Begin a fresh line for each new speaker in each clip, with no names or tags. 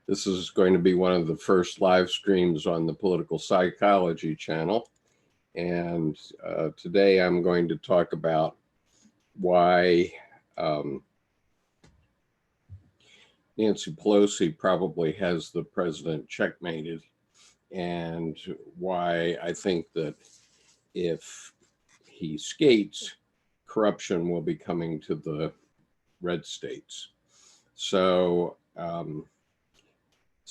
This is going to be one of the first live streams on the Political Psychology channel. And today I'm going to talk about why Nancy Pelosi probably has the president checkmated, and why I think that if he skates, corruption will be coming to the red states. So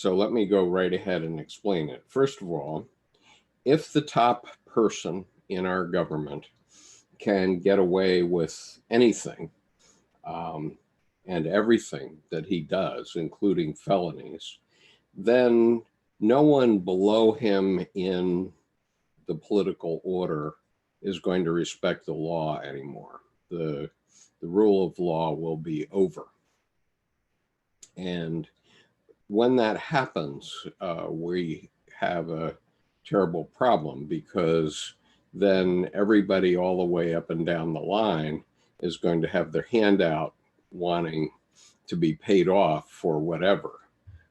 let me go right ahead and explain it. First of all, if the top person in our government can get away with anything and everything that he does, including felonies, then no one below him in the political order is going to respect the law anymore. The rule of law will be over. And when that happens, we have a terrible problem, because then everybody all the way up and down the line is going to have their hand out wanting to be paid off for whatever.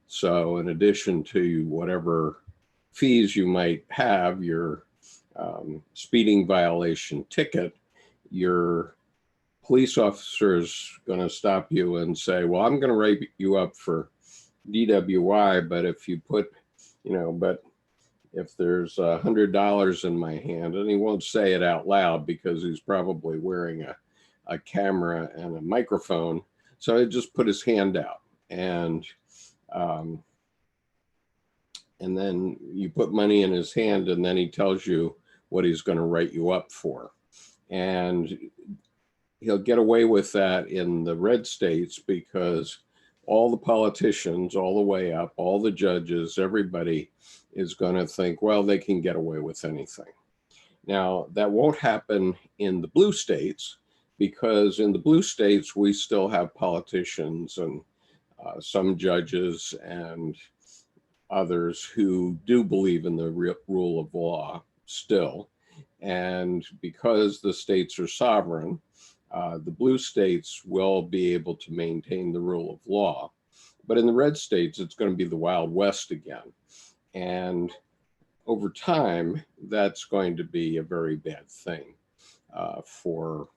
So in addition to whatever fees you might have, your speeding violation ticket, your police officer is going to stop you and say, well, I'm going to write you up for DWI, but if you put, but if there's $100 in my hand, and he won't say it out loud because he's probably wearing a camera and a microphone. So he just put his hand out, and then you put money in his hand, and then he tells you what he's going to write you up for. And he'll get away with that in the red states because all the politicians, all the way up, all the judges, everybody is going to think, well, they can get away with anything. Now, that won't happen in the blue states, because in the blue states, we still have politicians and some judges and others who do believe in the rule of law still. And because the states are sovereign, the blue states will be able to maintain the rule of law. But in the red states, it's going to be the Wild West again. And over time, that's going to be a very bad thing for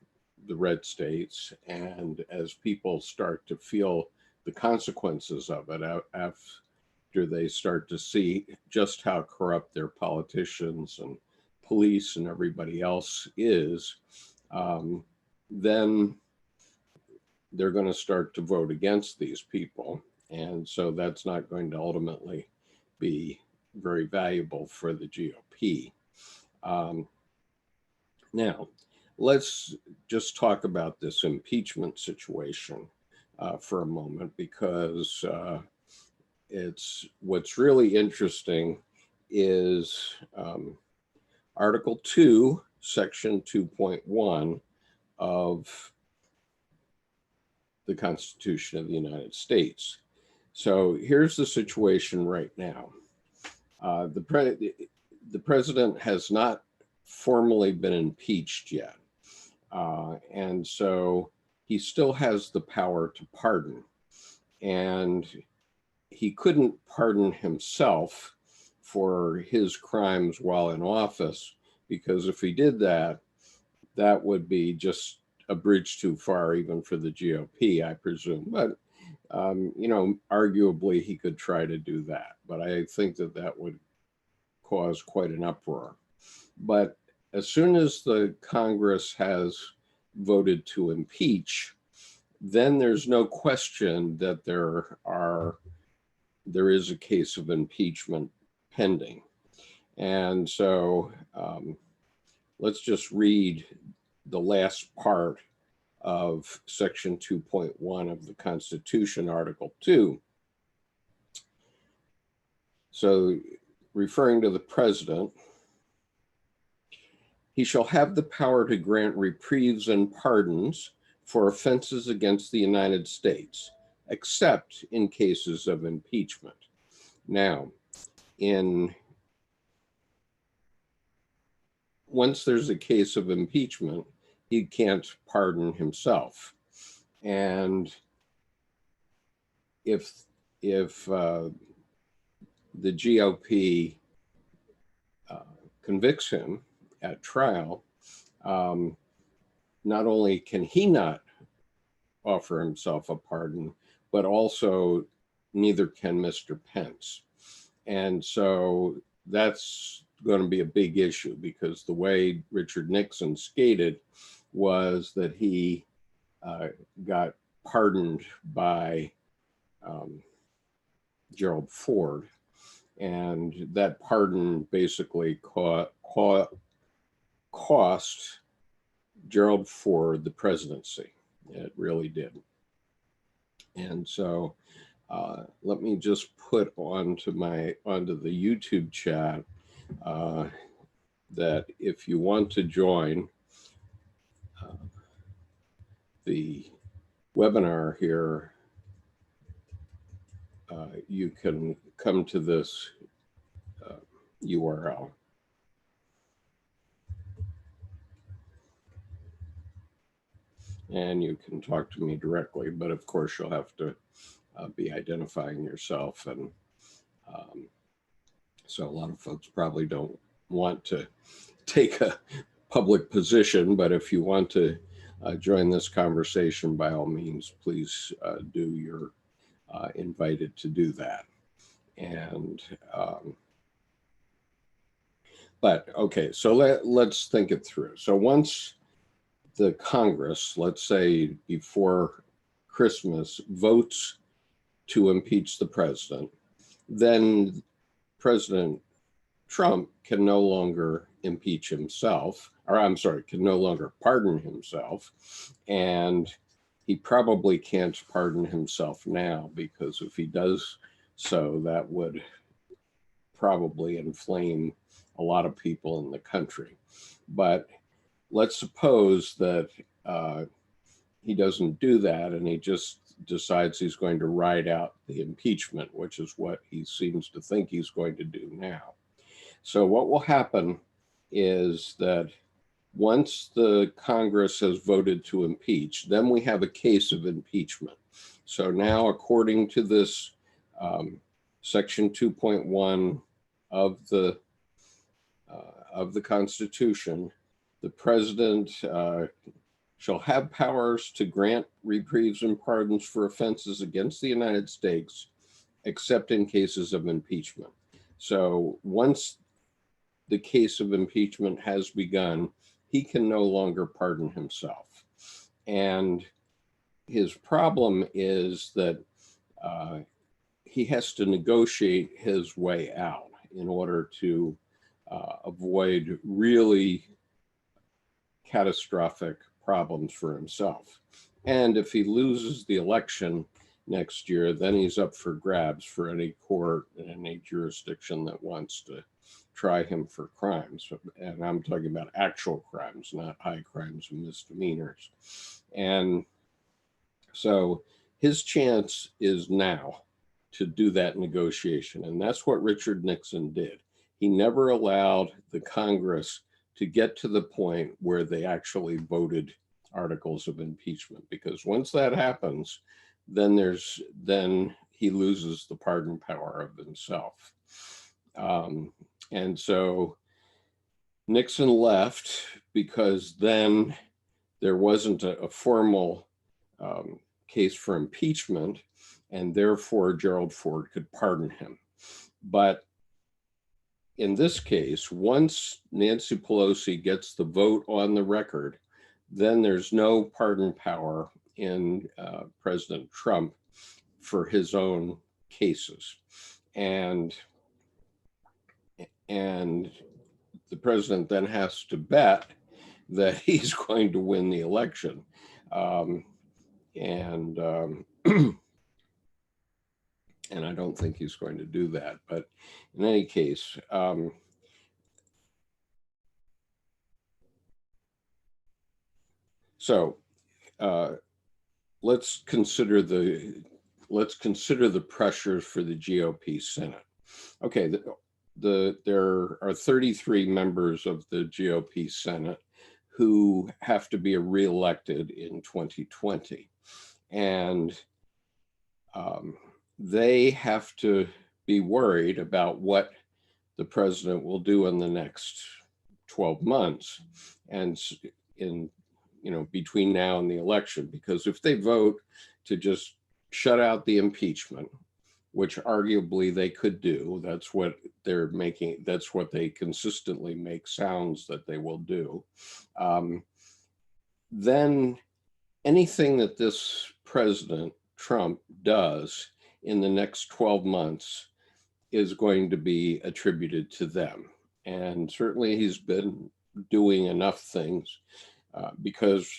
the red states. And as people start to feel the consequences of it, after they start to see just how corrupt their politicians and police and everybody else is, then they're going to start to vote against these people. And so that's not going to ultimately be very valuable for the GOP. Now, let's just talk about this impeachment situation for a moment, because what's really interesting is Article 2, Section 2.1 of the Constitution of the United States. So here's the situation right now. The president has not formally been impeached yet. And so he still has the power to pardon. And he couldn't pardon himself for his crimes while in office, because if he did that, that would be just a bridge too far, even for the GOP, I presume. But, arguably he could try to do that. But I think that would cause quite an uproar. But as soon as the Congress has voted to impeach, then there's no question that there is a case of impeachment pending. And so let's just read the last part of Section 2.1 of the Constitution, Article 2. So, referring to the president, he shall have the power to grant reprieves and pardons for offenses against the United States, except in cases of impeachment. Now, once there's a case of impeachment, he can't pardon himself. And if if the GOP convicts him at trial, not only can he not offer himself a pardon, but also neither can Mr. Pence. And so that's going to be a big issue, because the way Richard Nixon skated was that he got pardoned by Gerald Ford, and that pardon basically cost Gerald Ford the presidency. It really did. And so let me just put onto the YouTube chat that if you want to join the webinar here, you can come to this URL. And you can talk to me directly, but of course you'll have to be identifying yourself. And so a lot of folks probably don't want to take a public position, but if you want to join this conversation, by all means, please do. You're invited to do that. And but okay, so let's think it through. So once the Congress, let's say before Christmas, votes to impeach the president, then President Trump can no longer impeach himself, or I'm sorry, can no longer pardon himself. And he probably can't pardon himself now, because if he does so, that would probably inflame a lot of people in the country. But let's suppose that he doesn't do that, and he just decides he's going to ride out the impeachment, which is what he seems to think he's going to do now. So what will happen is that once the Congress has voted to impeach, then we have a case of impeachment. So now, according to this Section 2.1 of the Constitution, the president shall have powers to grant reprieves and pardons for offenses against the United States, except in cases of impeachment. So once the case of impeachment has begun, he can no longer pardon himself. And his problem is that he has to negotiate his way out in order to avoid really catastrophic problems for himself. And if he loses the election next year, then he's up for grabs for any court in any jurisdiction that wants to try him for crimes. And I'm talking about actual crimes, not high crimes and misdemeanors. And so his chance is now to do that negotiation. And that's what Richard Nixon did. He never allowed the Congress to get to the point where they actually voted articles of impeachment, because once that happens, then he loses the pardon power of himself. And so Nixon left because then there wasn't a formal case for impeachment, and therefore Gerald Ford could pardon him. But in this case, once Nancy Pelosi gets the vote on the record, then there's no pardon power in President Trump for his own cases. And the president then has to bet that he's going to win the election. And I don't think he's going to do that. But in any case, so let's consider the pressures for the GOP Senate. Okay, there are 33 members of the GOP Senate who have to be reelected in 2020. And they have to be worried about what the president will do in the next 12 months and in, between now and the election. Because if they vote to just shut out the impeachment, which arguably they could do, that's what they're making, that's what they consistently make sounds that they will do, then anything that this President Trump does in the next 12 months is going to be attributed to them. And certainly he's been doing enough things because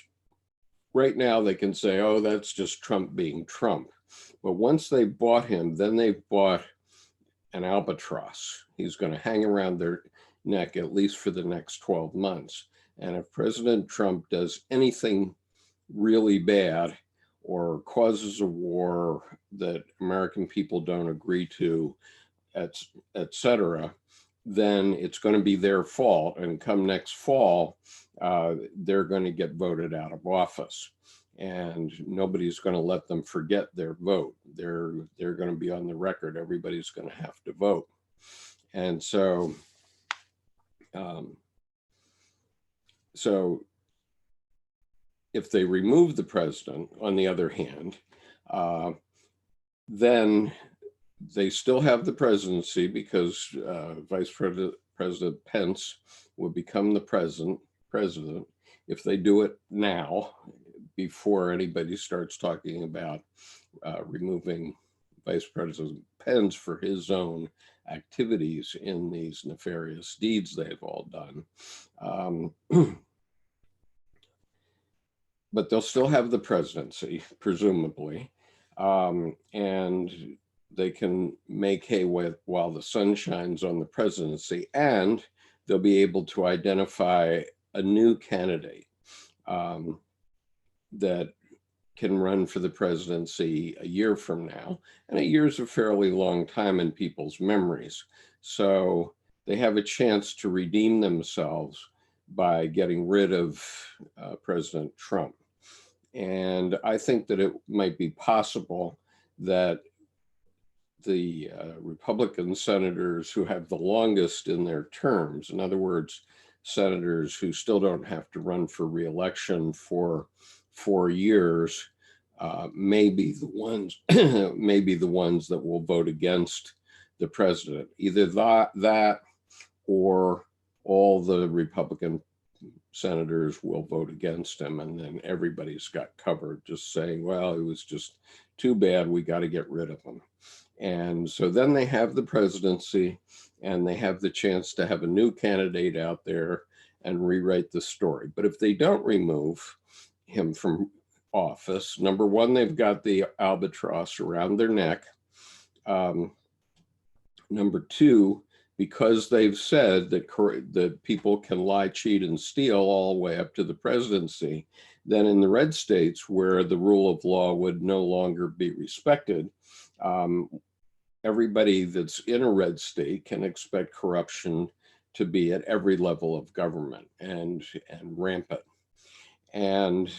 right now they can say, oh, that's just Trump being Trump. But once they've bought him, then they've bought an albatross. He's going to hang around their neck at least for the next 12 months. And if President Trump does anything really bad or causes a war that American people don't agree to, et cetera, then it's going to be their fault. And come next fall, they're going to get voted out of office. And nobody's going to let them forget their vote. They're going to be on the record. Everybody's going to have to vote. And so, if they remove the president, on the other hand, then they still have the presidency because Vice President Pence will become the president if they do it now, before anybody starts talking about removing Vice President Pence for his own activities in these nefarious deeds they've all done. But they'll still have the presidency, presumably, and they can make hay while the sun shines on the presidency, and they'll be able to identify a new candidate that can run for the presidency a year from now. And a year's a fairly long time in people's memories. So they have a chance to redeem themselves by getting rid of President Trump. And I think that it might be possible that the Republican senators who have the longest in their terms, in other words, senators who still don't have to run for re-election for 4 years, may be the ones that will vote against the president. Either that or all the Republican senators will vote against him, and then everybody's got covered, just saying, well, it was just too bad, we got to get rid of him. And so then they have the presidency, and they have the chance to have a new candidate out there and rewrite the story. But if they don't remove him from office, number one, they've got the albatross around their neck. Number two, because they've said that people can lie, cheat, and steal all the way up to the presidency, then in the red states where the rule of law would no longer be respected, everybody that's in a red state can expect corruption to be at every level of government and rampant. And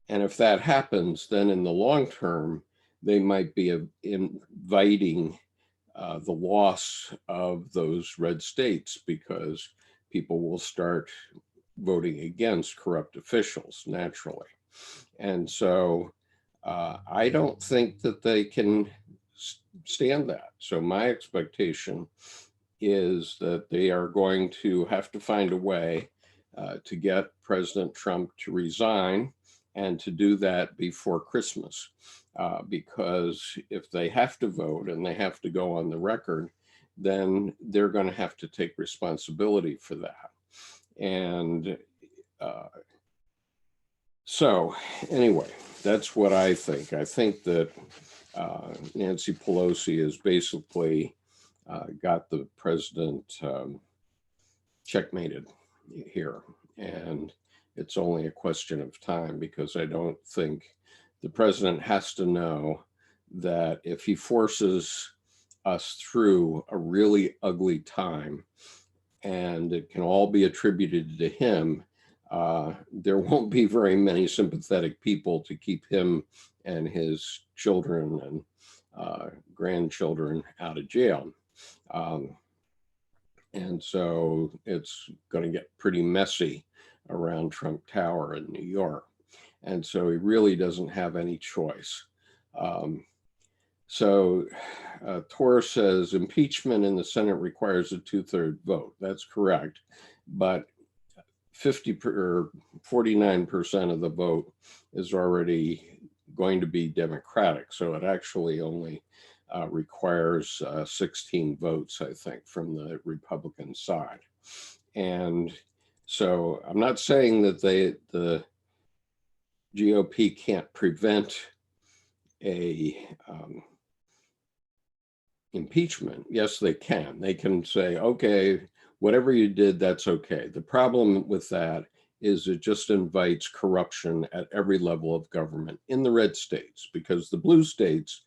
if that happens, then in the long term, they might be inviting the loss of those red states, because people will start voting against corrupt officials naturally. And so I don't think that they can stand that. So my expectation is that they are going to have to find a way to get President Trump to resign, and to do that before Christmas. Because if they have to vote and they have to go on the record, then they're going to have to take responsibility for that. And so anyway, that's what I think. I think that Nancy Pelosi has basically got the president checkmated here. And it's only a question of time, because I don't think the president has to know that if he forces us through a really ugly time, and it can all be attributed to him, there won't be very many sympathetic people to keep him and his children and grandchildren out of jail. And so it's going to get pretty messy around Trump Tower in New York. And so he really doesn't have any choice. Tor says impeachment in the Senate requires a 2/3 vote. That's correct. But 49% of the vote is already going to be Democratic. So it actually only requires 16 votes, I think, from the Republican side. And so I'm not saying that the GOP can't prevent a impeachment. Yes, they can. They can say, okay, whatever you did, that's okay. The problem with that is it just invites corruption at every level of government in the red states, because the blue states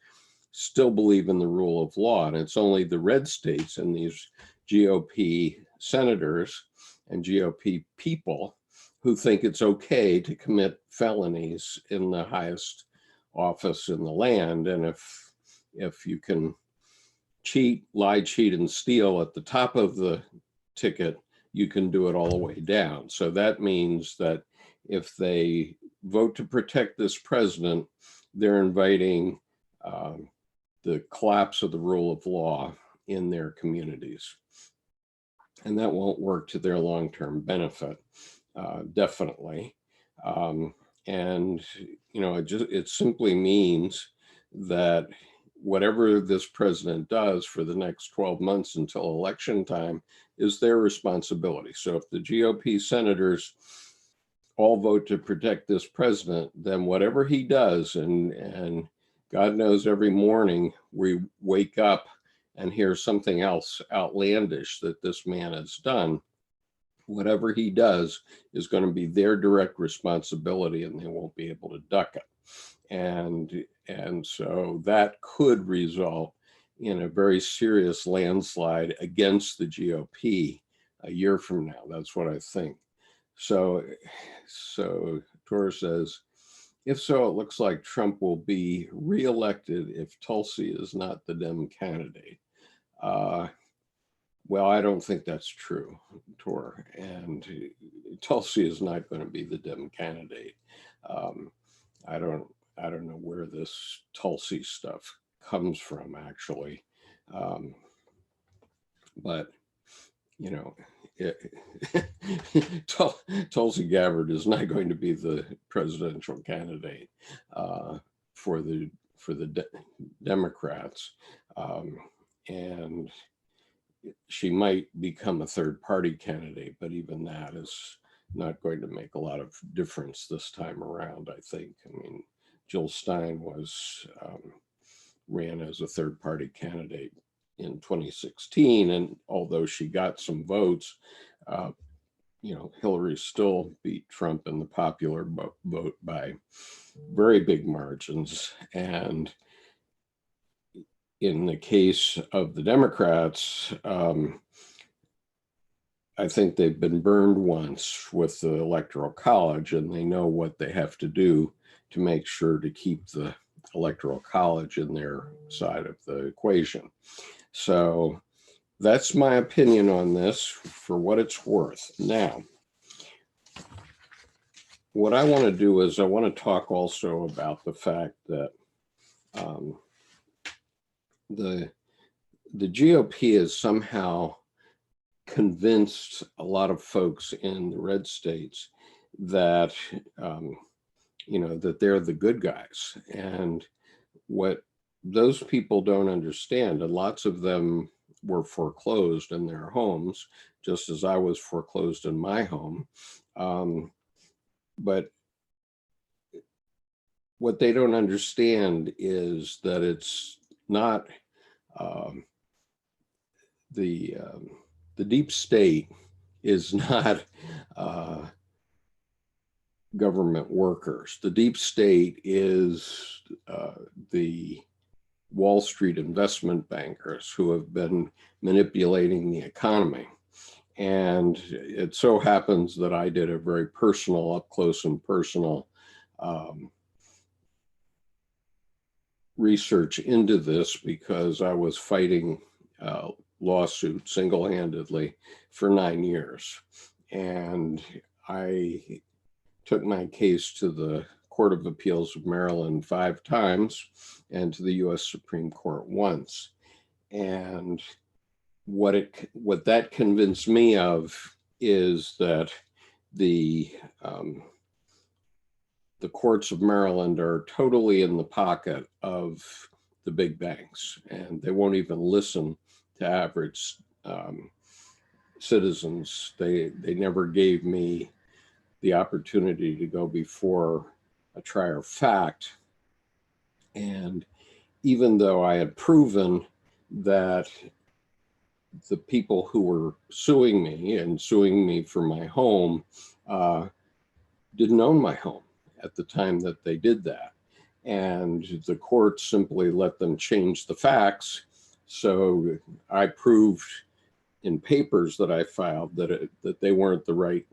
still believe in the rule of law. And it's only the red states and these GOP senators and GOP people who think it's okay to commit felonies in the highest office in the land. And if you can cheat, lie, cheat, and steal at the top of the ticket, you can do it all the way down. So that means that if they vote to protect this president, they're inviting the collapse of the rule of law in their communities. And that won't work to their long-term benefit, definitely. And, you know, it simply means that whatever this president does for the next 12 months until election time is their responsibility. So if the GOP senators all vote to protect this president, then whatever he does, and God knows every morning we wake up and hear something else outlandish that this man has done, whatever he does is going to be their direct responsibility, and they won't be able to duck it. And so that could result in a very serious landslide against the GOP a year from now. That's what I think. So Tor says, if so, it looks like Trump will be reelected if Tulsi is not the Dem candidate. Well, I don't think that's true, Tor. And Tulsi is not going to be the Dem candidate. I don't know where this Tulsi stuff comes from, actually. But, you know, Tulsi Gabbard is not going to be the presidential candidate for the Democrats. And she might become a third party candidate, but even that is not going to make a lot of difference this time around, I think. I mean, Jill Stein ran as a third party candidate in 2016, and although she got some votes, you know, Hillary still beat Trump in the popular vote by very big margins. And in the case of the Democrats, I think they've been burned once with the Electoral College, and they know what they have to do to make sure to keep the Electoral College in their side of the equation. So that's my opinion on this, for what it's worth. Now, what I want to do is I want to talk also about the fact that the GOP is somehow convinced a lot of folks in the red states that you know, that they're the good guys. And what those people don't understand, and lots of them were foreclosed in their homes, just as I was foreclosed in my home. But what they don't understand is that it's not the deep state is not government workers. The deep state is the Wall Street investment bankers who have been manipulating the economy. And it so happens that I did a very personal, up close and personal research into this because I was fighting lawsuit single-handedly for 9 years. And I took my case to the Court of Appeals of Maryland 5 times and to the US Supreme Court once. And what that convinced me of is that the courts of Maryland are totally in the pocket of the big banks, and they won't even listen to average citizens. They never gave me the opportunity to go before a trier of fact. And even though I had proven that the people who were suing me for my home didn't own my home at the time that they did that. And the court simply let them change the facts. So I proved in papers that I filed that they weren't the right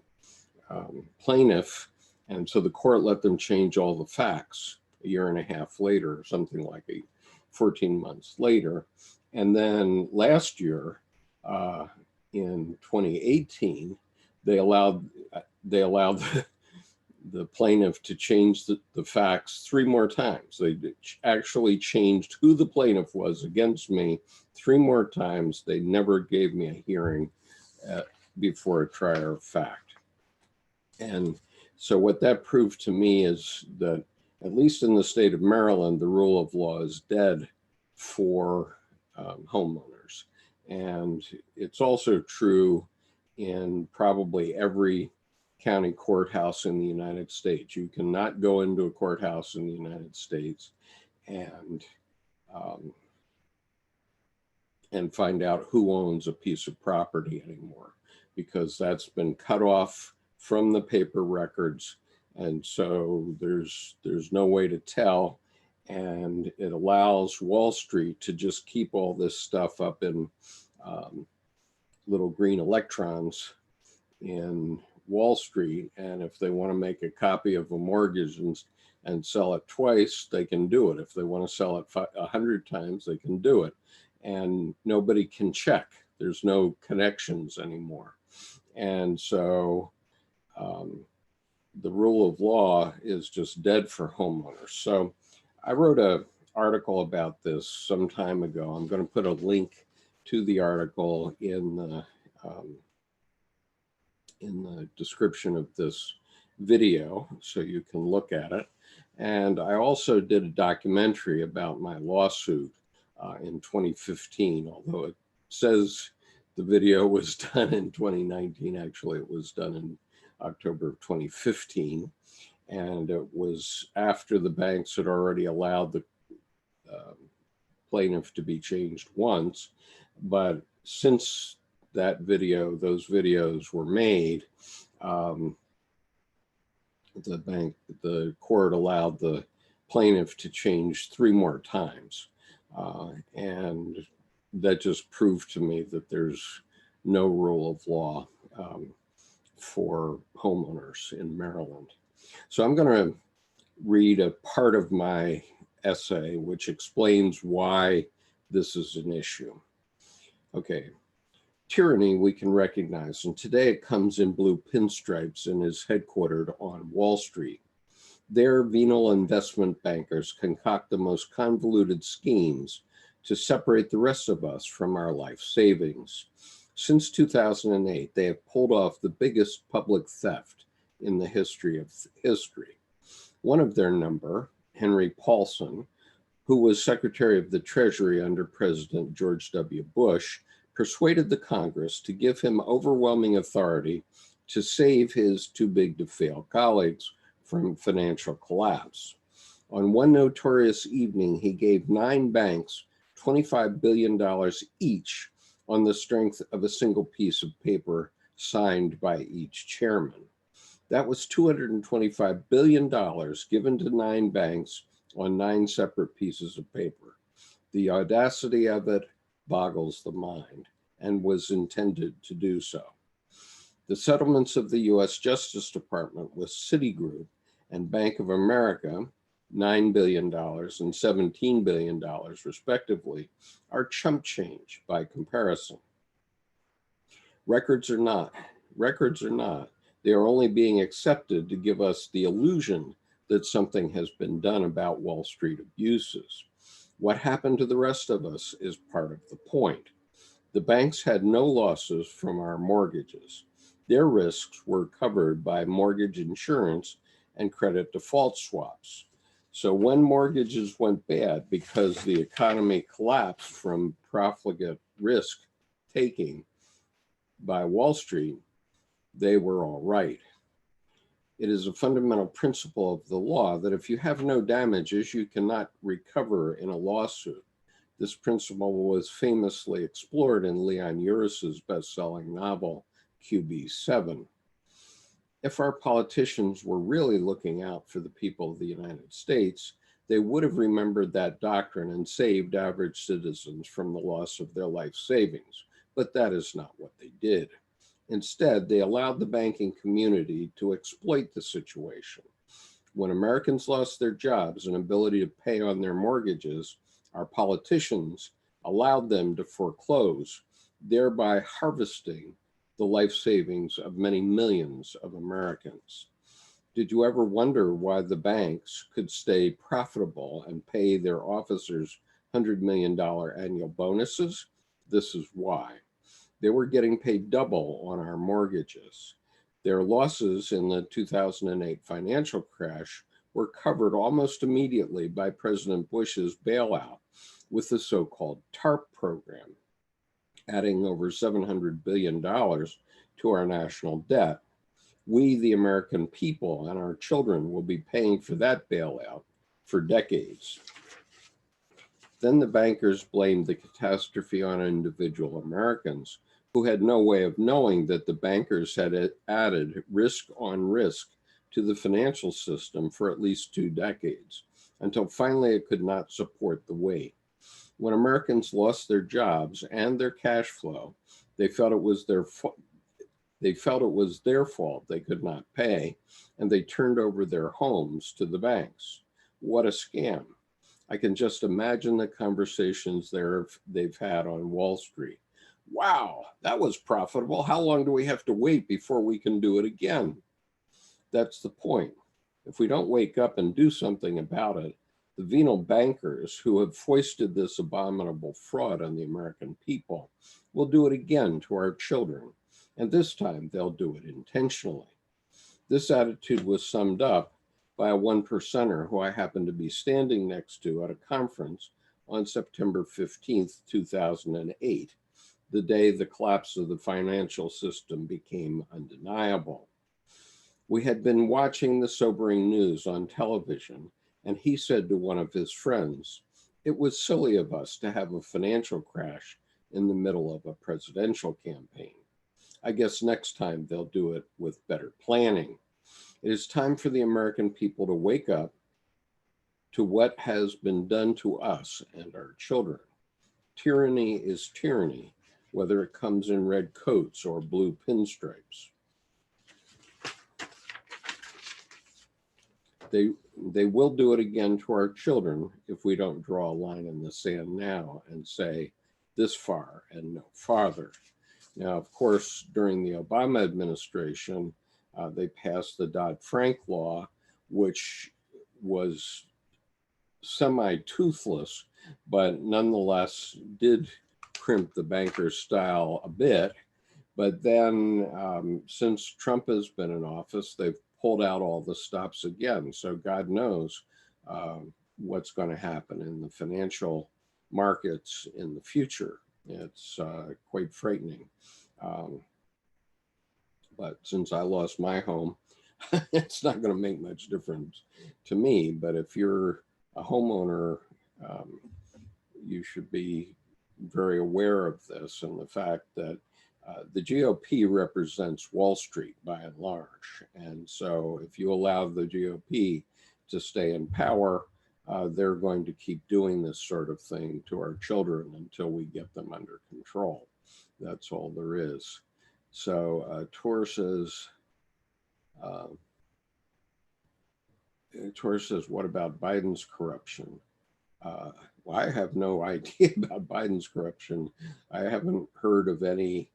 plaintiff. And so the court let them change all the facts a year and a half later, something like 14 months later. And then last year, in 2018, they allowed the plaintiff to change the facts 3 more times. They actually changed who the plaintiff was against me 3 more times. They never gave me a hearing before a trier of fact. And so what that proved to me is that, at least in the state of Maryland, the rule of law is dead for homeowners. And it's also true in probably every county courthouse in the United States. You cannot go into a courthouse in the United States and find out who owns a piece of property anymore, because that's been cut off from the paper records. And so there's no way to tell. And it allows Wall Street to just keep all this stuff up in little green electrons in Wall Street. And if they want to make a copy of a mortgage and sell it twice, they can do it. If they want to sell it 100 times, they can do it. And nobody can check. There's no connections anymore. And so the rule of law is just dead for homeowners. So I wrote an article about this some time ago. I'm going to put a link to the article in the description of this video so you can look at it. And I also did a documentary about my lawsuit in 2015, although it says the video was done in 2019. Actually, it was done in October of 2015. And it was after the banks had already allowed the plaintiff to be changed once. But since those videos were made, the court allowed the plaintiff to change 3 more times. And that just proved to me that there's no rule of law for homeowners in Maryland. So I'm going to read a part of my essay which explains why this is an issue. Okay. Tyranny we can recognize, and today it comes in blue pinstripes and is headquartered on Wall Street. There, venal investment bankers concoct the most convoluted schemes to separate the rest of us from our life savings. Since 2008, they have pulled off the biggest public theft in the history of history. One of their number, Henry Paulson, who was Secretary of the Treasury under President George W. Bush, persuaded the Congress to give him overwhelming authority to save his too-big-to-fail colleagues from financial collapse. On one notorious evening, he gave 9 banks $25 billion each on the strength of a single piece of paper signed by each chairman. That was $225 billion given to 9 banks on 9 separate pieces of paper. The audacity of it boggles the mind, and was intended to do so. The settlements of the US Justice Department with Citigroup and Bank of America, $9 billion and $17 billion respectively, are chump change by comparison. Records are not. They are only being accepted to give us the illusion that something has been done about Wall Street abuses. What happened to the rest of us is part of the point. The banks had no losses from our mortgages. Their risks were covered by mortgage insurance and credit default swaps. So when mortgages went bad because the economy collapsed from profligate risk taking by Wall Street, they were all right. It is a fundamental principle of the law that if you have no damages, you cannot recover in a lawsuit. This principle was famously explored in Leon Uris's best-selling novel, QB7. If our politicians were really looking out for the people of the United States, they would have remembered that doctrine and saved average citizens from the loss of their life savings. But that is not what they did. Instead, they allowed the banking community to exploit the situation. When Americans lost their jobs and ability to pay on their mortgages, our politicians allowed them to foreclose, thereby harvesting the life savings of many millions of Americans. Did you ever wonder why the banks could stay profitable and pay their officers $100 million annual bonuses? This is why. They were getting paid double on our mortgages. Their losses in the 2008 financial crash were covered almost immediately by President Bush's bailout with the so-called TARP program, adding over $700 billion to our national debt. We, the American people, and our children will be paying for that bailout for decades. Then the bankers blamed the catastrophe on individual Americans who had no way of knowing that the bankers had added risk on risk to the financial system for at least 2 decades, until finally it could not support the weight. When Americans lost their jobs and their cash flow, they felt it was their fault they could not pay, and they turned over their homes to the banks. What a scam. I can just imagine the conversations they've had on Wall Street. Wow, that was profitable. How long do we have to wait before we can do it again? That's the point. If we don't wake up and do something about it, the venal bankers who have foisted this abominable fraud on the American people will do it again to our children. And this time they'll do it intentionally. This attitude was summed up by a 1%er who I happened to be standing next to at a conference on September 15th, 2008, the day the collapse of the financial system became undeniable. We had been watching the sobering news on television, and he said to one of his friends, "It was silly of us to have a financial crash in the middle of a presidential campaign. I guess next time they'll do it with better planning." It is time for the American people to wake up to what has been done to us and our children. Tyranny is tyranny, whether it comes in red coats or blue pinstripes. They will do it again to our children if we don't draw a line in the sand now and say this far and no farther. Now, of course, during the Obama administration, they passed the Dodd-Frank law, which was semi-toothless, but nonetheless did crimp the banker's style a bit. But then since Trump has been in office, they've pulled out all the stops again. So God knows what's going to happen in the financial markets in the future. It's quite frightening. But since I lost my home, it's not going to make much difference to me. But if you're a homeowner, you should be very aware of this and the fact that the GOP represents Wall Street by and large. And so if you allow the GOP to stay in power, they're going to keep doing this sort of thing to our children until we get them under control. That's all there is. Tor says, uh, what about Biden's corruption? Well, I have no idea about Biden's corruption. I haven't heard of any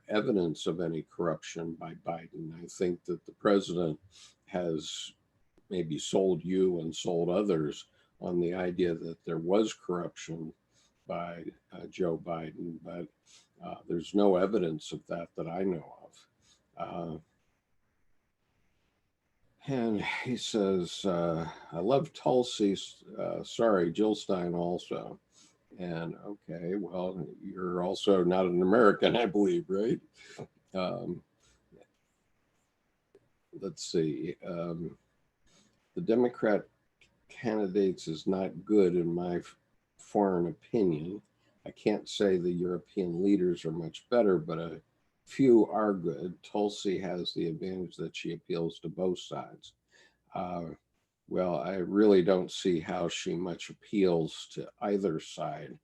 evidence of any corruption by Biden. I think that the president has maybe sold you and sold others on the idea that there was corruption by Joe Biden, but there's no evidence of that that I know of. And he says, I love Tulsi. Sorry, Jill Stein also. And okay, well, you're also not an American, I believe, right? Um, let's see. The Democrat candidates is not good in my foreign opinion. I can't say the European leaders are much better, but a few are good. Tulsi has the advantage that she appeals to both sides. Well, I really don't see how she much appeals to either side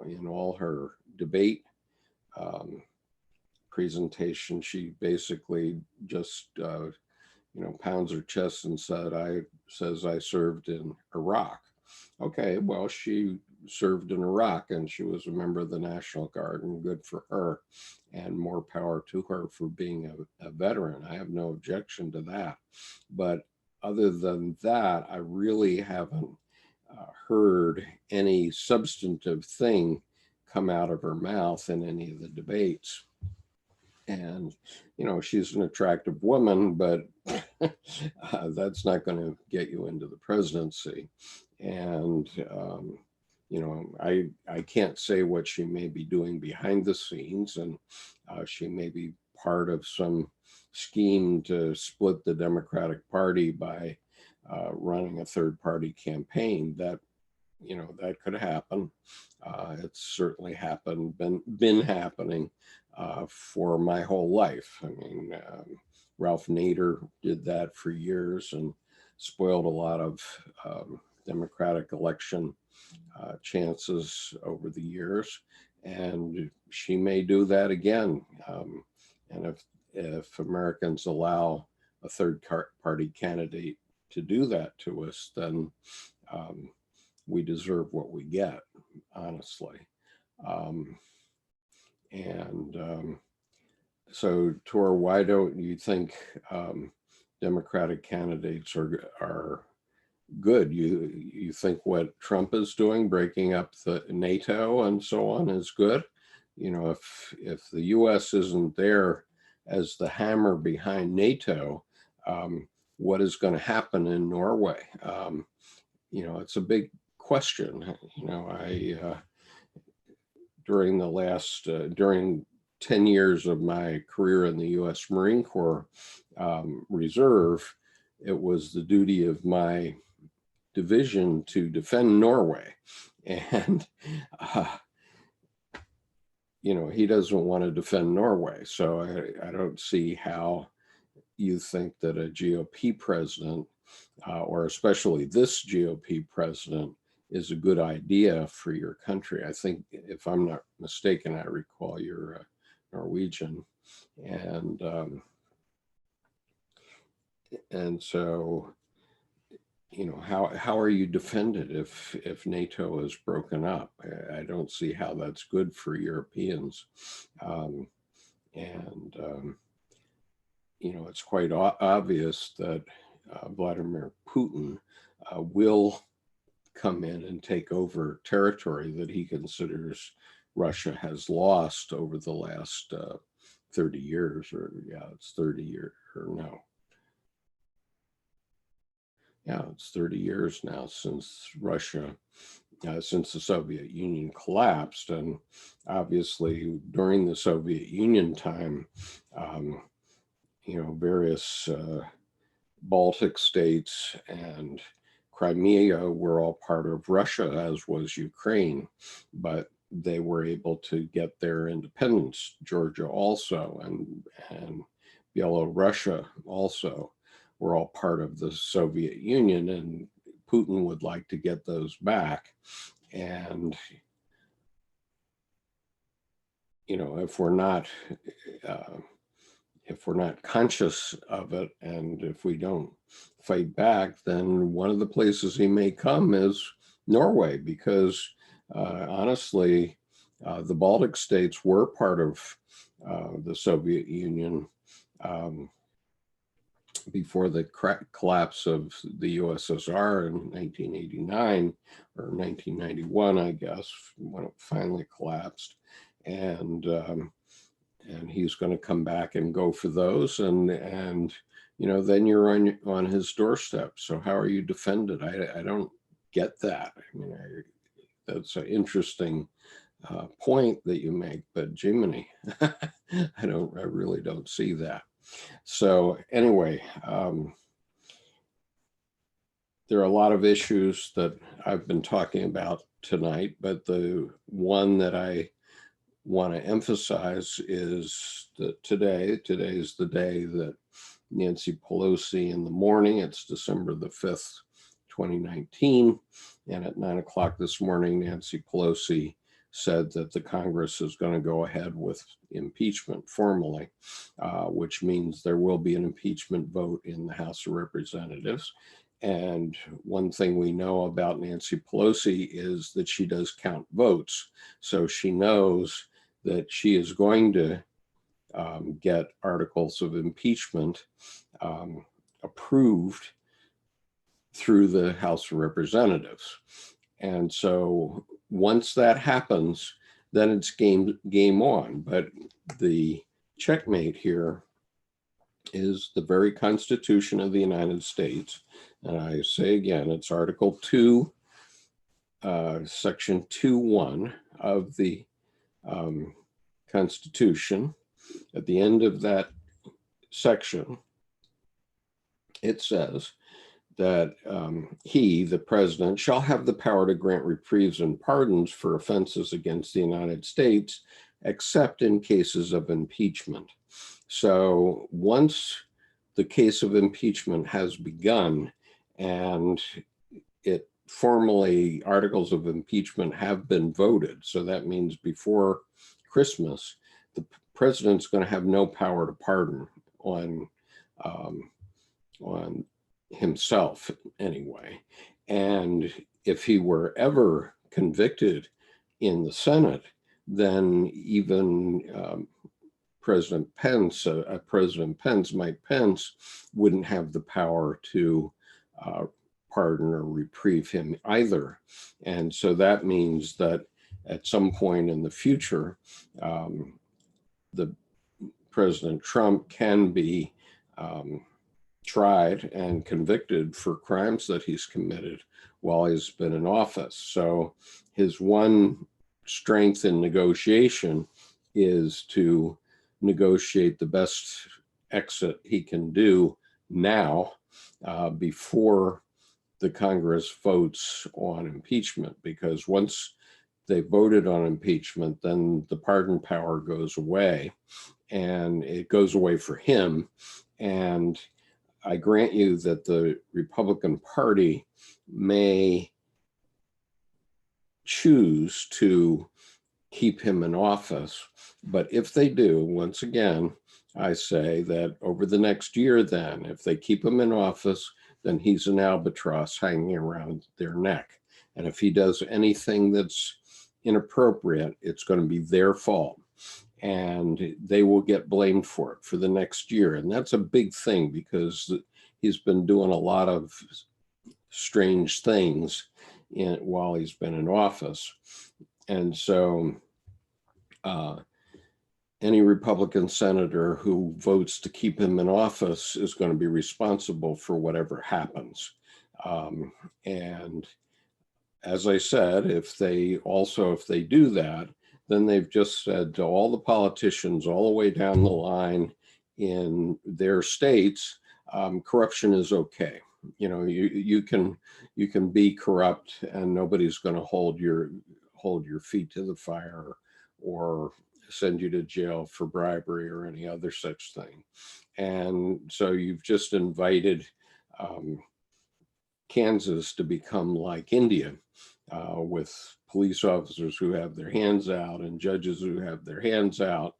in all her debate presentation. She basically just pounds her chest and says I served in Iraq. Okay, well, she served in Iraq and she was a member of the National Guard, and good for her, and more power to her for being a veteran. I have no objection to that. But other than that, I really haven't heard any substantive thing come out of her mouth in any of the debates. And, she's an attractive woman, but that's not going to get you into the presidency. And, I can't say what she may be doing behind the scenes, and she may be part of some scheme to split the Democratic Party by running a third-party campaign. That could happen. It's certainly been happening for my whole life. I mean, Ralph Nader did that for years and spoiled a lot of Democratic election chances over the years. And she may do that again. And if Americans allow a third party candidate to do that to us, then we deserve what we get, honestly. So, Tor, why don't you think Democratic candidates are good? You think what Trump is doing, breaking up the NATO and so on, is good? If the U.S. isn't there as the hammer behind NATO, what is going to happen in Norway? It's a big question. During 10 years of my career in the U.S. Marine Corps Reserve, it was the duty of my division to defend Norway. And, he doesn't want to defend Norway. So I don't see how you think that a GOP president, or especially this GOP president, is a good idea for your country. I think, if I'm not mistaken, I recall you're Norwegian, and so how are you defended if NATO is broken up? I don't see how that's good for Europeans, it's quite obvious that Vladimir Putin will come in and take over territory that he considers Russia has lost over the last 30 years, it's 30 years, or no. Yeah, it's 30 years now since since the Soviet Union collapsed. And obviously during the Soviet Union time, various Baltic states and Crimea were all part of Russia, as was Ukraine, but they were able to get their independence. Georgia also, and Belarus also were all part of the Soviet Union, and Putin would like to get those back. And, uh, if we're not conscious of it, and if we don't fight back, then one of the places he may come is Norway, because honestly, the Baltic states were part of the Soviet Union before the collapse of the USSR in 1989 or 1991, I guess, when it finally collapsed. And he's going to come back and go for those, and then you're on his doorstep. So how are you defended? I don't get that. I mean, that's an interesting point that you make, but Jiminy, I really don't see that. So anyway, there are a lot of issues that I've been talking about tonight, but the one that I want to emphasize is that today is the day that Nancy Pelosi, in the morning, it's December the 5th, 2019, and at 9 o'clock this morning, Nancy Pelosi said that the Congress is going to go ahead with impeachment formally, which means there will be an impeachment vote in the House of Representatives. And one thing we know about Nancy Pelosi is that she does count votes. So she knows that she is going to get articles of impeachment approved through the House of Representatives. And so once that happens, then it's game on. But the checkmate here is the very Constitution of the United States. And I say again, it's Article 2, Section 2.1 of the Constitution. At the end of that section, it says that he, the president, shall have the power to grant reprieves and pardons for offenses against the United States, except in cases of impeachment. So once the case of impeachment has begun and it formally, articles of impeachment have been voted, so that means before Christmas, the president's going to have no power to pardon on himself anyway. And if he were ever convicted in the Senate, then even President Pence, Mike Pence, wouldn't have the power to pardon or reprieve him either. And so that means that at some point in the future, the President Trump can be tried and convicted for crimes that he's committed while he's been in office. So his one strength in negotiation is to negotiate the best exit he can do now before the Congress votes on impeachment, because once they voted on impeachment, then the pardon power goes away, and it goes away for him. And I grant you that the Republican Party may choose to keep him in office, but if they do, once again, I say that over the next year, then, if they keep him in office, then he's an albatross hanging around their neck. And if he does anything that's inappropriate, it's going to be their fault. And they will get blamed for it for the next year. And that's a big thing, because he's been doing a lot of strange things while he's been in office. And so any Republican senator who votes to keep him in office is going to be responsible for whatever happens. And as I said, if they do that, then they've just said to all the politicians all the way down the line in their states, corruption is okay. You can be corrupt and nobody's going to hold your feet to the fire or send you to jail for bribery or any other such thing. And so you've just invited Kansas to become like India, with police officers who have their hands out and judges who have their hands out,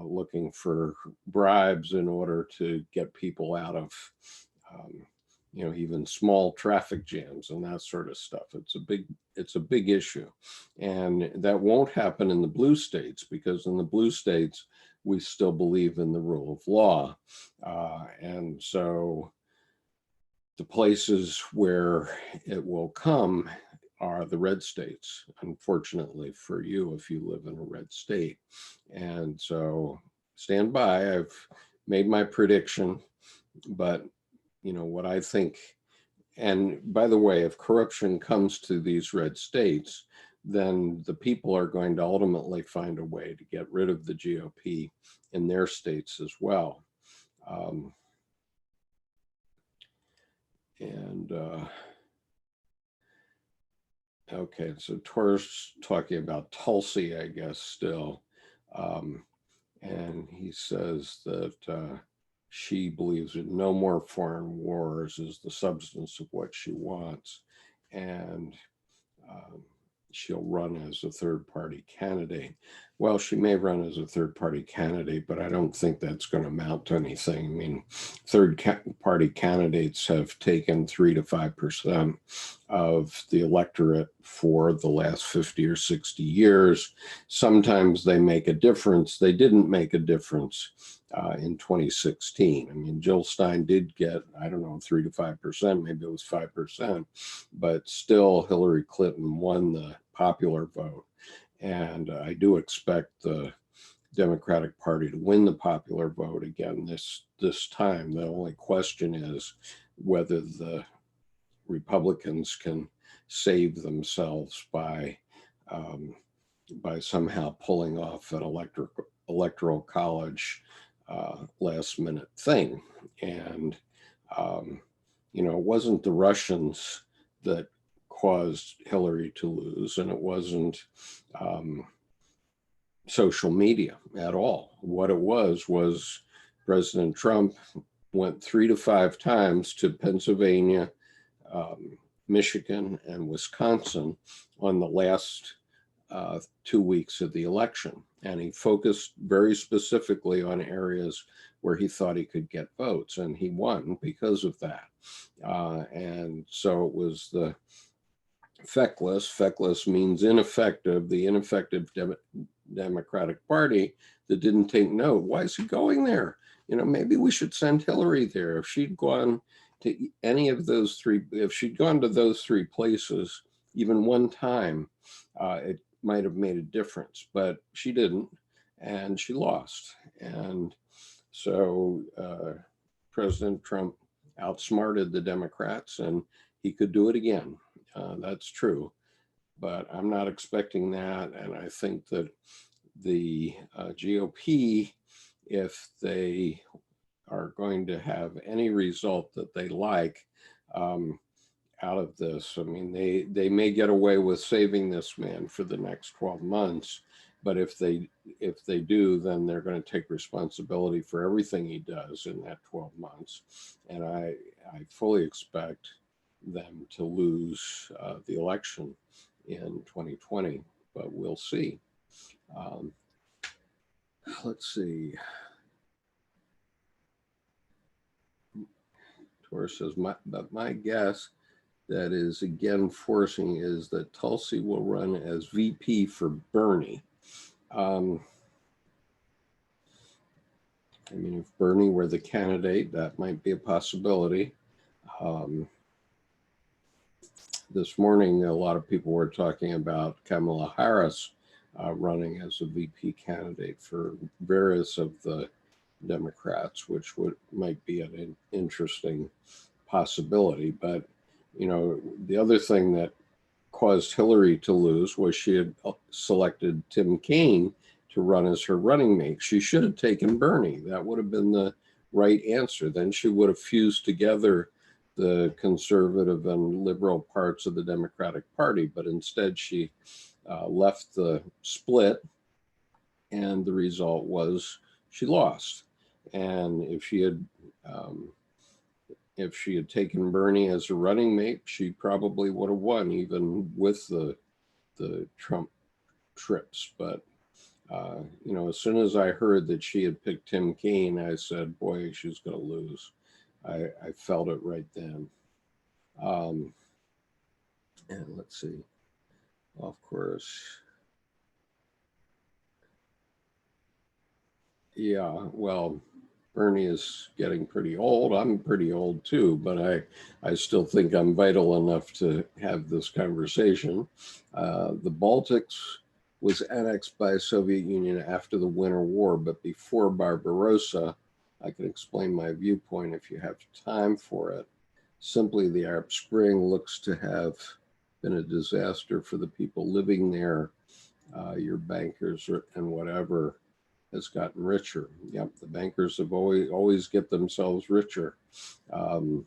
looking for bribes in order to get people out of, even small traffic jams and that sort of stuff. It's a big issue, and that won't happen in the blue states, because in the blue states we still believe in the rule of law, and so the places where it will come are the red states, unfortunately for you if you live in a red state. And so stand by. I've made my prediction, but what I think, and by the way, if corruption comes to these red states, then the people are going to ultimately find a way to get rid of the GOP in their states as well. Okay, so Tor's talking about Tulsi, I guess, still. And he says that she believes that no more foreign wars is the substance of what she wants. And she'll run as a third-party candidate. Well, she may run as a third-party candidate, but I don't think that's going to amount to anything. I mean, third-party candidates have taken 3 to 5% of the electorate for the last 50 or 60 years. Sometimes they make a difference. They didn't make a difference in 2016. I mean, Jill Stein did get, 3 to 5%, maybe it was 5%, but still Hillary Clinton won the popular vote. And I do expect the Democratic Party to win the popular vote again this time. The only question is whether the Republicans can save themselves by somehow pulling off an electoral college last minute thing. And it wasn't the Russians that caused Hillary to lose, and it wasn't social media at all. What it was President Trump went 3 to 5 times to Pennsylvania, Michigan, and Wisconsin on the last 2 weeks of the election. And he focused very specifically on areas where he thought he could get votes, and he won because of that. And so it was the feckless means ineffective, the ineffective Democratic Party that didn't take note. Why is he going there? Maybe we should send Hillary there. If she'd gone to any of those three, if she'd gone to those 3 places even one time, it might have made a difference, but she didn't, and she lost. And so President Trump outsmarted the Democrats, and he could do it again. That's true, but I'm not expecting that. And I think that the GOP, if they are going to have any result that they like out of this, I mean, they may get away with saving this man for the next 12 months, but if they do, then they're going to take responsibility for everything he does in that 12 months. And I fully expect them to lose the election in 2020, but we'll see. Let's see. Tor says, my guess that is again forcing is that Tulsi will run as VP for Bernie. I mean, if Bernie were the candidate, that might be a possibility. This morning, a lot of people were talking about Kamala Harris running as a VP candidate for various of the Democrats, which might be an interesting possibility. But, the other thing that caused Hillary to lose was she had selected Tim Kaine to run as her running mate. She should have taken Bernie. That would have been the right answer. Then she would have fused together the conservative and liberal parts of the Democratic Party, but instead she left the split, and the result was she lost. And if she had taken Bernie as a running mate, she probably would have won, even with the the Trump trips. But, as soon as I heard that she had picked Tim Kaine, I said, boy, she's going to lose. I felt it right then. And let's see, of course. Yeah, well, Bernie is getting pretty old. I'm pretty old too, but I still think I'm vital enough to have this conversation. The Baltics was annexed by the Soviet Union after the Winter War, but before Barbarossa. I can explain my viewpoint if you have time for it. Simply, the Arab Spring looks to have been a disaster for the people living there, your bankers and whatever has gotten richer. Yep, the bankers have always get themselves richer, and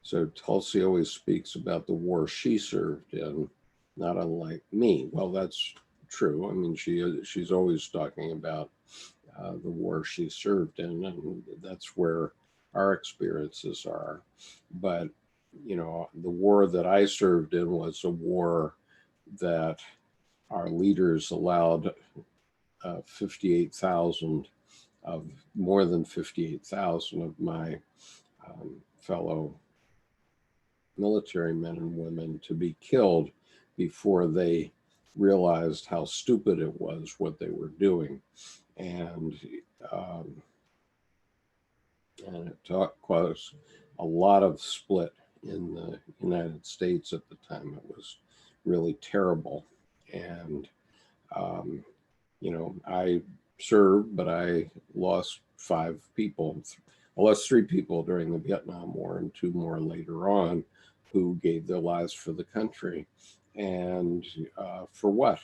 so Tulsi always speaks about the war she served in, not unlike me. Well, that's true. I mean, she's always talking about the war she served in, and that's where our experiences are. But the war that I served in was a war that our leaders allowed 58,000 of more than 58,000 of my fellow military men and women to be killed before they realized how stupid it was what they were doing. And it caused a lot of split in the United States at the time. It was really terrible. And, I served, but I lost 5 people. I lost 3 people during the Vietnam War and 2 more later on who gave their lives for the country. And for what?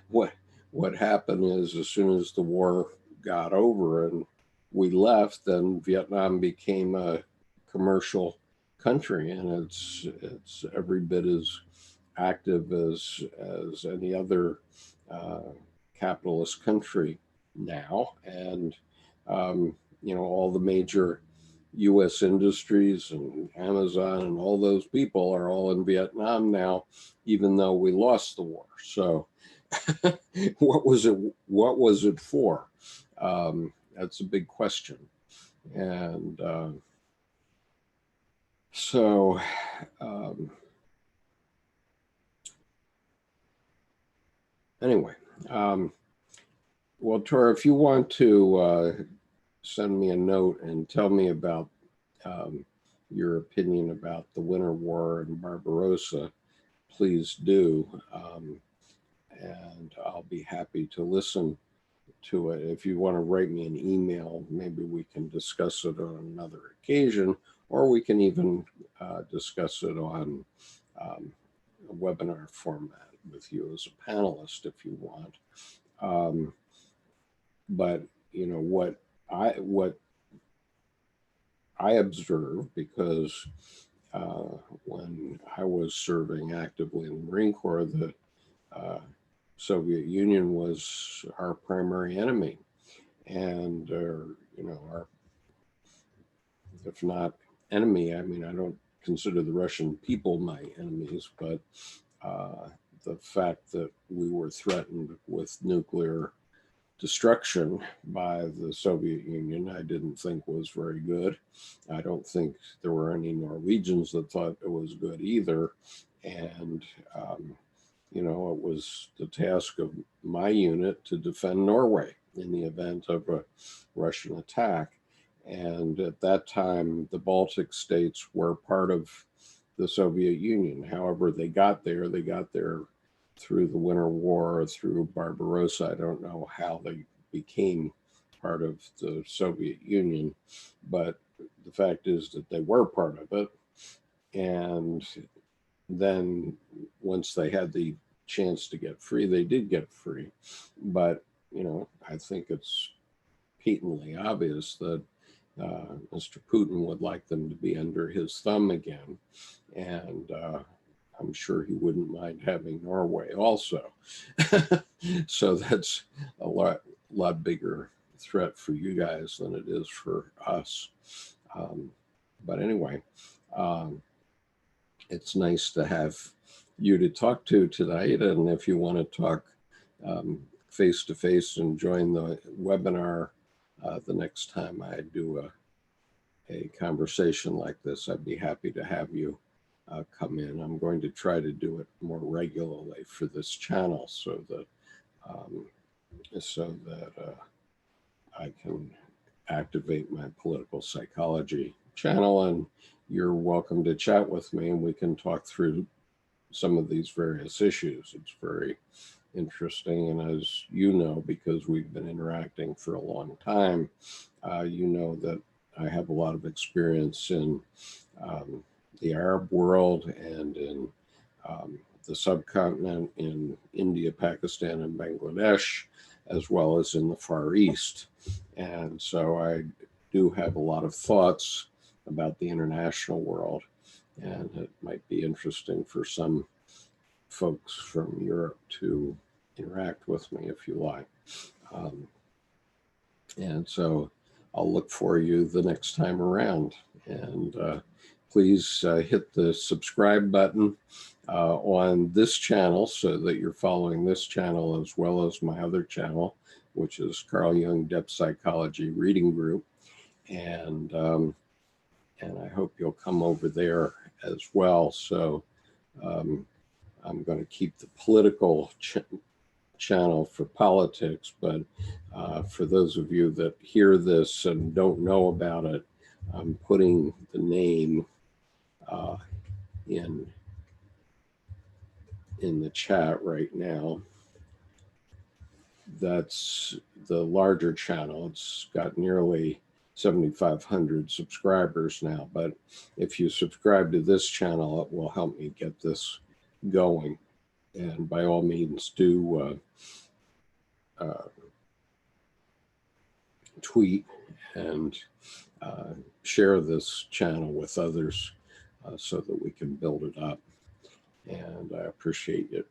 What happened is as soon as the war got over and we left, then Vietnam became a commercial country, and it's every bit as active as any other capitalist country now. And all the major U.S. industries and Amazon and all those people are all in Vietnam now, even though we lost the war. So what was it for? That's a big question. And so anyway, well, Tora, if you want to send me a note and tell me about your opinion about the Winter War and Barbarossa, please do. And I'll be happy to listen to it. If you want to write me an email, maybe we can discuss it on another occasion, or we can even discuss it on a webinar format with you as a panelist if you want. But what I observed, because when I was serving actively in the Marine Corps, the Soviet Union was our primary enemy, and our, if not enemy, I mean, I don't consider the Russian people my enemies, but the fact that we were threatened with nuclear destruction by the Soviet Union, I didn't think was very good. I don't think there were any Norwegians that thought it was good either. And, it was the task of my unit to defend Norway in the event of a Russian attack. And at that time, the Baltic states were part of the Soviet Union. However, they got there through the Winter War, through Barbarossa. I don't know how they became part of the Soviet Union, but the fact is that they were part of it. And then once they had the chance to get free, they did get free. But, I think it's patently obvious that Mr. Putin would like them to be under his thumb again. And I'm sure he wouldn't mind having Norway also. So that's a lot bigger threat for you guys than it is for us. But anyway, um, it's nice to have you to talk to tonight. And if you want to talk face to face and join the webinar the next time I do a conversation like this, I'd be happy to have you come in. I'm going to try to do it more regularly for this channel so that I can activate my political psychology channel, and you're welcome to chat with me and we can talk through some of these various issues. It's very interesting, and as you know, because we've been interacting for a long time, you know that I have a lot of experience in the Arab world and in the subcontinent, in India, Pakistan, and Bangladesh, as well as in the Far East. And so I do have a lot of thoughts about the international world, and it might be interesting for some folks from Europe to interact with me if you like. And so I'll look for you the next time around. And please hit the subscribe button on this channel so that you're following this channel as well as my other channel, which is Carl Jung Depth Psychology Reading Group. And I hope you'll come over there as well. So I'm going to keep the political channel for politics, but for those of you that hear this and don't know about it, I'm putting the name in the chat right now. That's the larger channel. It's got nearly 7,500 subscribers now, but if you subscribe to this channel, it will help me get this going. And by all means, do tweet and share this channel with others so that we can build it up. And I appreciate it.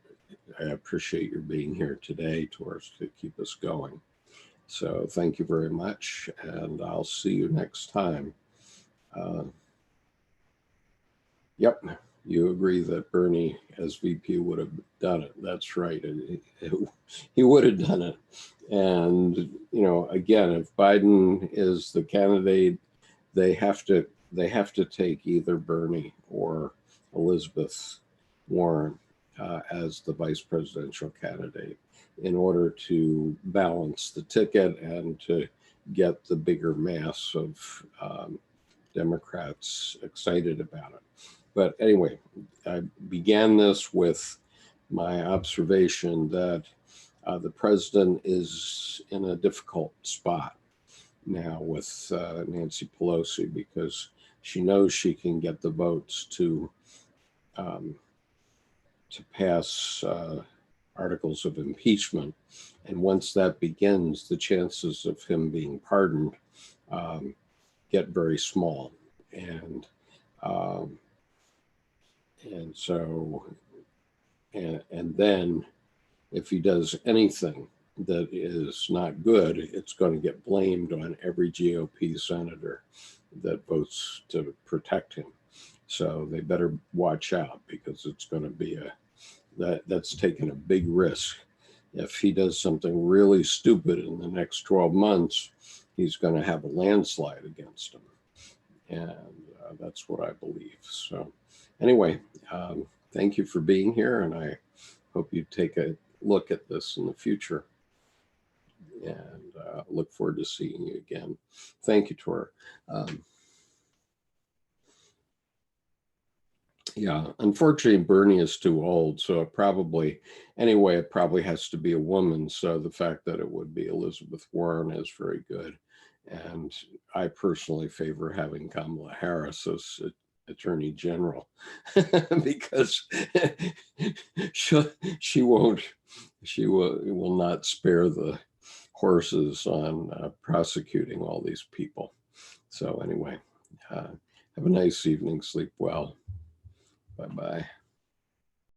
I appreciate your being here today, Taurus, to keep us going. So thank you very much, and I'll see you next time. Yep, you agree that Bernie as VP would have done it. That's right. He would have done it. And, you know, again, if Biden is the candidate, they have to take either Bernie or Elizabeth Warren as the vice presidential candidate in order to balance the ticket and to get the bigger mass of Democrats excited about it. But anyway, I began this with my observation that the president is in a difficult spot now with Nancy Pelosi, because she knows she can get the votes to pass articles of impeachment. And once that begins, the chances of him being pardoned get very small. And then if he does anything that is not good, it's going to get blamed on every GOP senator that votes to protect him. So they better watch out, because it's going to be that's taking a big risk. If he does something really stupid in the next 12 months, he's going to have a landslide against him. And that's what I believe. So anyway, thank you for being here, and I hope you take a look at this in the future. And look forward to seeing you again. Thank you, Tor. Yeah, unfortunately, Bernie is too old, so it probably has to be a woman. So the fact that it would be Elizabeth Warren is very good. And I personally favor having Kamala Harris as Attorney General because she will not spare the horses on prosecuting all these people. So anyway, have a nice evening. Sleep well. Bye-bye.